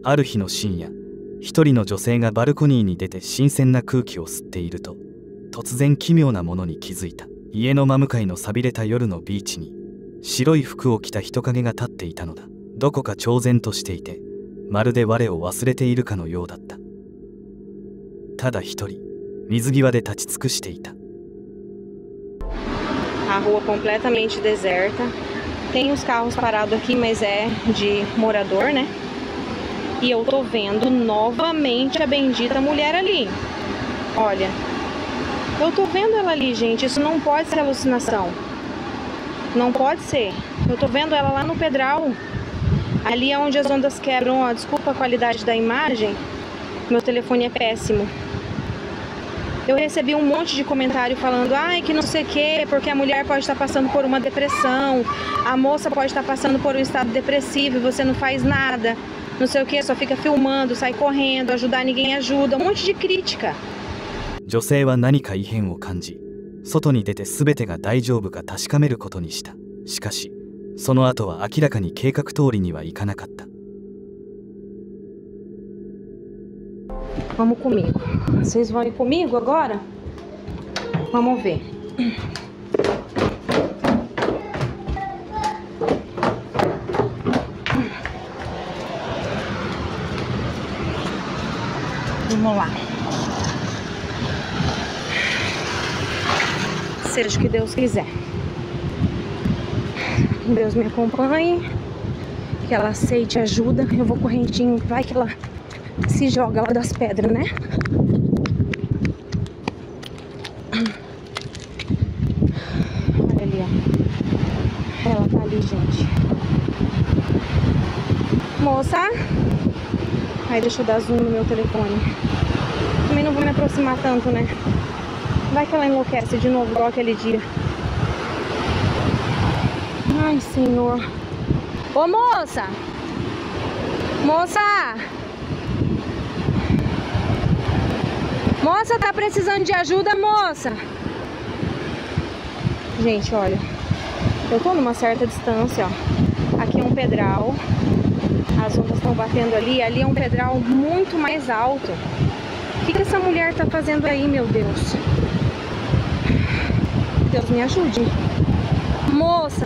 ある日の深夜、一人の女性がバルコニーに出て新鮮な空気を吸っていると、突然奇妙なものに気づいた。家の真向かいの寂れた夜のビーチに白い服を着た人影が立っていたのだ。どこか超然としていて、まるで我を忘れているかのようだった。ただ一人、水際で立ち尽くしていた。A rua completamente deserta. Tem os carros parados aqui, mas é de morador, né? E eu tô vendo novamente a bendita mulher ali. Olha, eu tô vendo ela ali, gente. Isso não pode ser alucinação. Não pode ser. Eu tô vendo ela lá no pedral. Ali é onde as ondas quebram. Ó, desculpa a qualidade da imagem. Meu telefone é péssimo. Eu recebi um monte de comentário falando, ai, que não sei o que, porque a mulher pode estar passando por uma depressão, a moça pode estar passando por um estado depressivo e você não faz nada, não sei o que, só fica filmando, sai correndo, ajudar ninguém ajuda, um monte de crítica. 女性は何か異変を感じ、外に出て全てが大丈夫か確かめることにした。しかし、その後は明らかに計画通りにはいかなかった。Vamos comigo. Vocês vão ir comigo agora? Vamos ver. Vamos lá. Seja o que Deus quiser. Deus me acompanhe. Que ela aceite ajuda. Eu vou correntinho. Vai que ela se joga lá das pedras, né? Olha ali, ó. Ela tá ali, gente. Moça! Aí deixa eu dar zoom no meu telefone. Também não vou me aproximar tanto, né? Vai que ela enlouquece de novo, igual aquele dia. Ai, Senhor. Ô, moça! Moça! Moça, tá precisando de ajuda, moça? Gente, olha, eu tô numa certa distância, ó. Aqui é um pedral, as ondas estão batendo ali, ali é um pedral muito mais alto. O que essa mulher tá fazendo aí, meu Deus? Deus me ajude. Moça,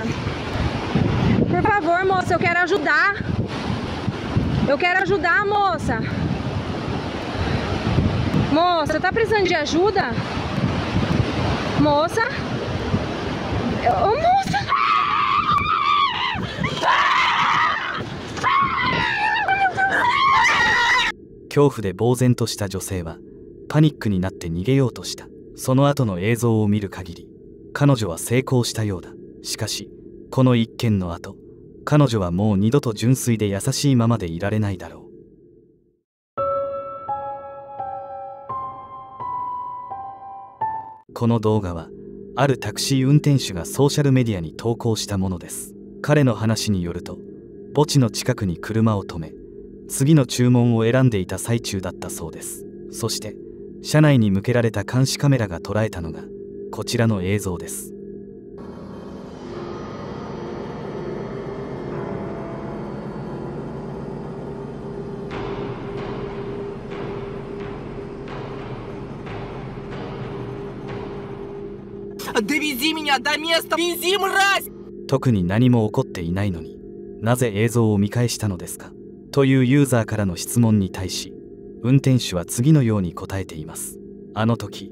por favor, moça, eu quero ajudar. Eu quero ajudar, moça. Moça, tá precisando de ajuda? Moça? Ô, moça! Meu Deus! 恐怖で呆然とした女性はパニックになって逃げようとした。その後の映像を見る限り、彼女は成功したようだ。しかし、この一件の後、彼女はもう二度と純粋で優しいままでいられないだろう。この動画はあるタクシー運転手がソーシャルメディアに投稿したものです。彼の話によると、墓地の近くに車を止め、次の注文を選んでいた最中だったそうです。そして車内に向けられた監視カメラが捉えたのがこちらの映像です。特に何も起こっていないのに、なぜ映像を見返したのですかというユーザーからの質問に対し、運転手は次のように答えています。あの時、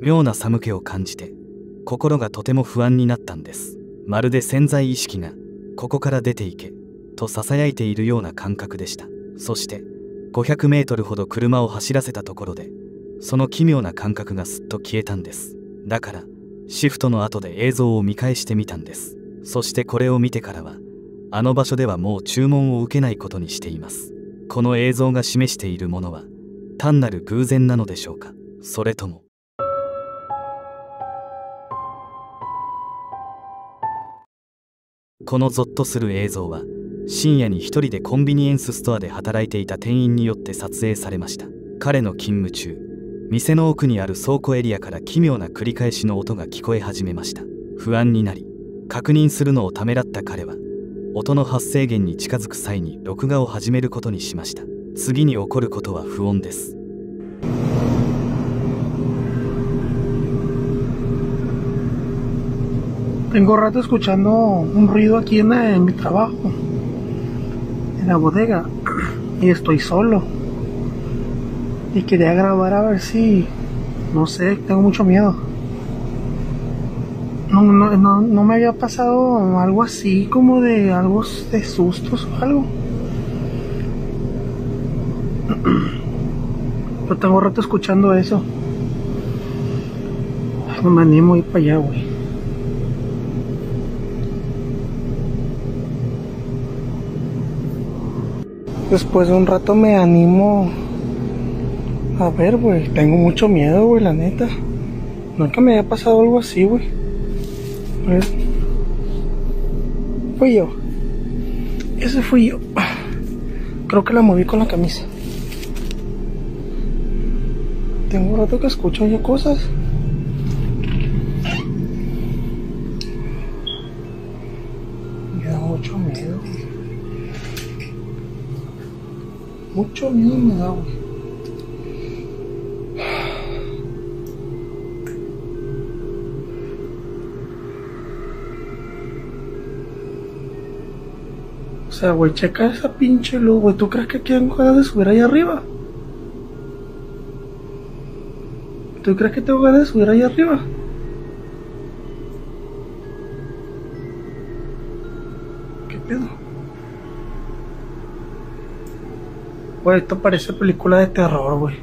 妙な寒気を感じて、心がとても不安になったんです。まるで潜在意識が、ここから出ていけ、と囁いているような感覚でした。そして、500メートルほど車を走らせたところで、その奇妙な感覚がすっと消えたんです。だから、シフトの後で映像を見返してみたんです。そしてこれを見てからは、あの場所ではもう注文を受けないことにしています。この映像が示しているものは、単なる偶然なのでしょうか。それとも。このゾッとする映像は、深夜に一人でコンビニエンスストアで働いていた店員によって撮影されました。彼の勤務中、店の奥にある倉庫エリアから奇妙な繰り返しの音が聞こえ始めました。不安になり、確認するのをためらった彼は、音の発生源に近づく際に録画を始めることにしました。次に起こることは不穏です。Tengo rato escuchando un ruido aquí en mi trabajo, en la bodega, y estoy solo. Y quería grabar a ver si, no sé, tengo mucho miedo. No me había pasado algo así, como de algo de sustos o algo. Pero tengo rato escuchando eso. No me animo a ir para allá, güey. Después de un rato me animo a ver, güey. Tengo mucho miedo, güey, la neta. Nunca me había pasado algo así, güey. A ver. Fui yo. Ese fui yo. Creo que la moví con la camisa. Tengo un rato que escucho yo cosas. Me da mucho miedo, güey. Mucho miedo me da, güey. O sea, güey, checa esa pinche luz, güey. ¿Tú crees que tengo ganas de subir allá arriba? ¿Tú crees que tengo ganas de subir allá arriba? ¿Qué pedo? Güey, esto parece película de terror, güey.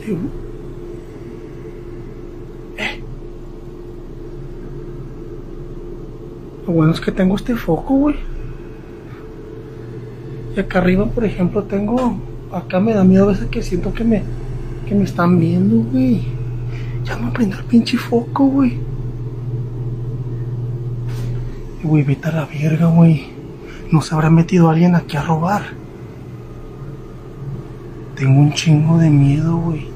Sí. Lo bueno es que tengo este foco, güey. Y acá arriba, por ejemplo, tengo... Acá me da miedo a veces que siento que me están viendo, güey. Ya me prendo el pinche foco, güey. Güey, vete a la verga, güey. No se habrá metido alguien aquí a robar. Tengo un chingo de miedo, güey.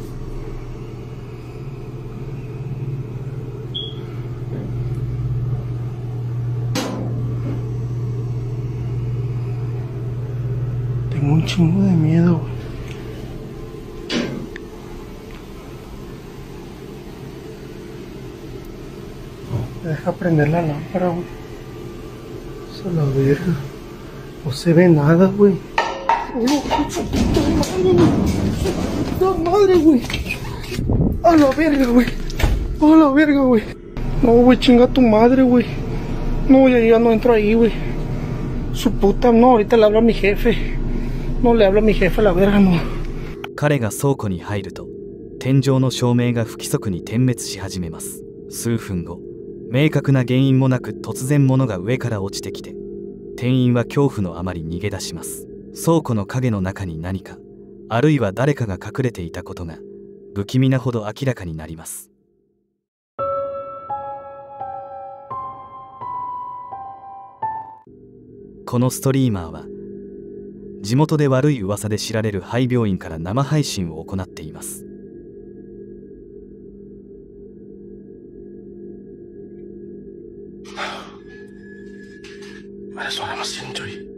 Tengo un chingo de miedo, güey. Deja prender la lámpara, güey. Eso la verga. No se ve nada, güey. ¡No, madre, güey! ¡A la verga, güey! ¡A la verga, güey! No, güey, chinga tu madre, güey. No, ya no entro ahí, güey. Su puta, no, ahorita le hablo a mi jefe. No le hablo a mi jefe, a la verga, no. 彼が倉庫に入ると、天井の照明が不規則に点滅し始めます。数分後、明確な原因もなく突然物が上から落ちてきて、店員は恐怖のあまり逃げ出します。倉庫の影の中に何か、あるいは誰かが隠れていたことが不気味なほど明らかになります。このストリーマーは地元で悪い噂で知られる廃病院から生配信を行っています。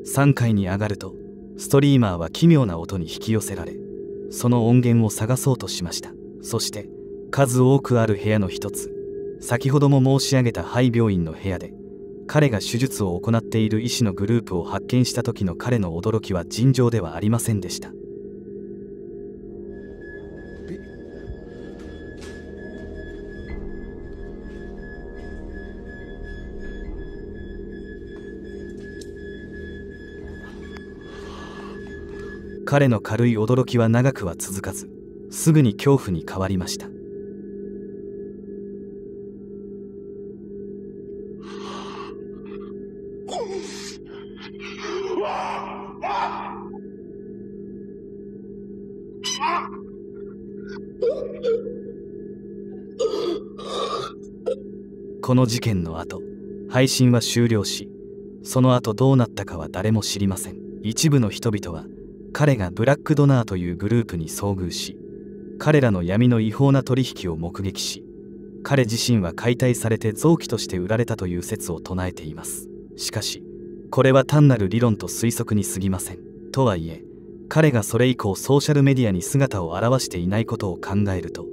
3階に上がるとストリーマーは奇妙な音に引き寄せられ、その音源を探そうとしました。そして数多くある部屋の一つ、先ほども申し上げた廃病院の部屋で彼が手術を行っている医師のグループを発見した時の彼の驚きは尋常ではありませんでした。彼の軽い驚きは長くは続かず、すぐに恐怖に変わりました。この事件の後、配信は終了し、その後どうなったかは誰も知りません。一部の人々は彼がブラックドナーというグループに遭遇し、彼らの闇の違法な取引を目撃し、彼自身は解体されて臓器として売られたという説を唱えています。しかしこれは単なる理論と推測に過ぎません。とはいえ彼がそれ以降ソーシャルメディアに姿を現していないことを考えると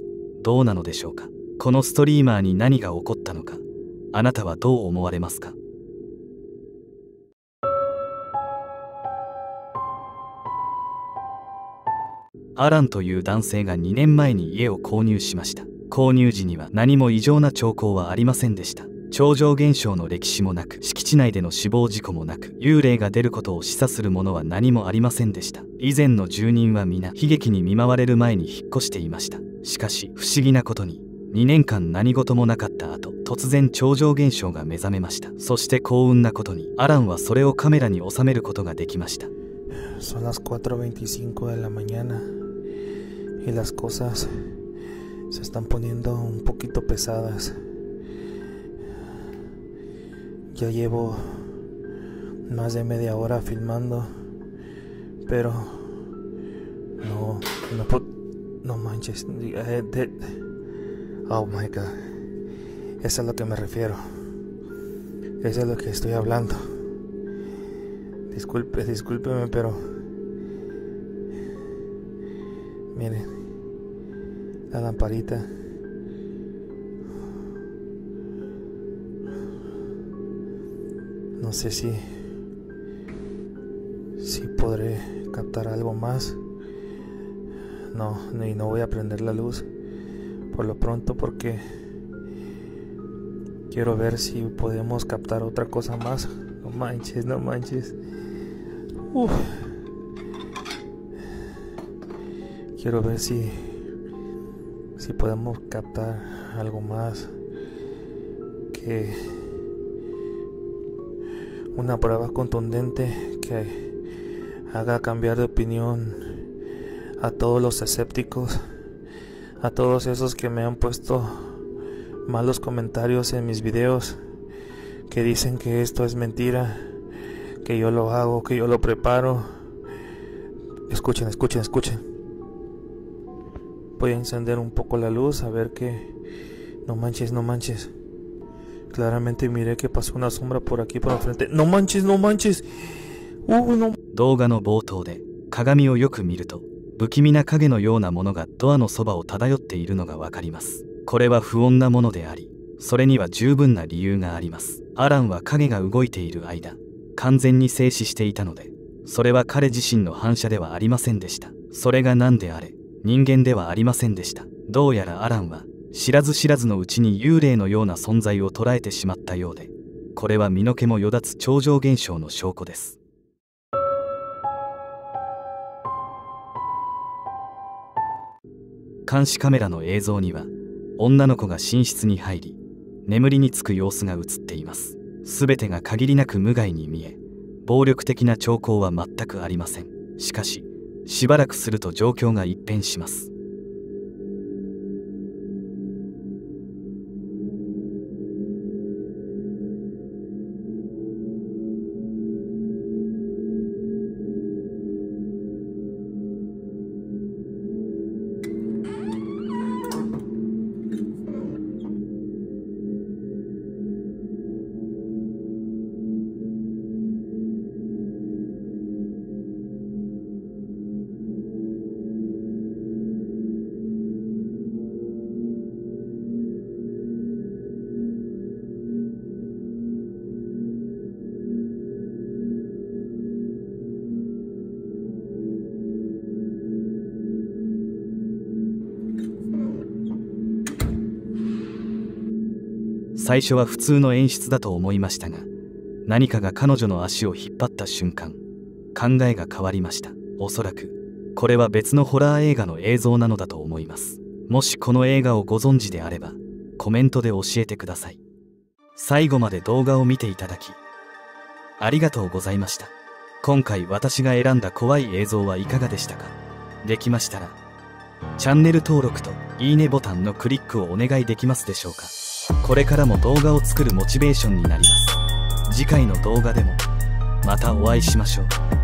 どうなのでしょうか。このストリーマーに何が起こったのか、あなたはどう思われますか。アランという男性が2年前に家を購入しました。購入時には何も異常な兆候はありませんでした。超常現象の歴史もなく、敷地内での死亡事故もなく、幽霊が出ることを示唆するものは何もありませんでした。以前の住人は皆悲劇に見舞われる前に引っ越していました。しかし不思議なことに2年間何事もなかった後、突然超常現象が目覚めました。そして幸運なことにアランはそれをカメラに収めることができました。Son las 4:25 de la mañana y las cosas se están poniendo un poquito pesadas. Ya llevo más de media hora filmando, pero no manches. Oh my God. Eso es a lo que me refiero. Eso es lo que estoy hablando. Discúlpeme, pero miren, la lamparita. No sé si podré captar algo más. No voy a prender la luz por lo pronto porque quiero ver si podemos captar otra cosa más. No manches. Quiero ver si podemos captar algo más que una prueba contundente que haga cambiar de opinión a todos los escépticos, a todos esos que me han puesto malos comentarios en mis videos, que dicen que esto es mentira, que yo lo hago, que yo lo preparo. Escuchen. Voy a encender un poco la luz a ver que... No manches. Claramente miré que pasó una sombra por aquí por el frente. No manches. No. 動画の冒頭で鏡をよく見ると不気味な影のようなものがドアのそばを漂っているのがわかります。これは不穏なものであり、それには十分な理由があります。アランは影が動いている間、完全に静止していたので、それは彼自身の反射ではありませんでした。それが何であれ、人間ではありませんでした。どうやらアランは知らず知らずのうちに幽霊のような存在を捉えてしまったようで、これは身の毛もよだつ超常現象の証拠です。監視カメラの映像には女の子が寝室に入り眠りにつく様子が映っています。すべてが限りなく無害に見え、暴力的な兆候は全くありません。しかししばらくすると状況が一変します。最初は普通の演出だと思いましたが、何かが彼女の足を引っ張った瞬間、考えが変わりました。おそらくこれは別のホラー映画の映像なのだと思います。もしこの映画をご存知であればコメントで教えてください。最後まで動画を見ていただきありがとうございました。今回私が選んだ怖い映像はいかがでしたか。できましたらチャンネル登録といいねボタンのクリックをお願いできますでしょうか。これからも動画を作るモチベーションになります。次回の動画でもまたお会いしましょう。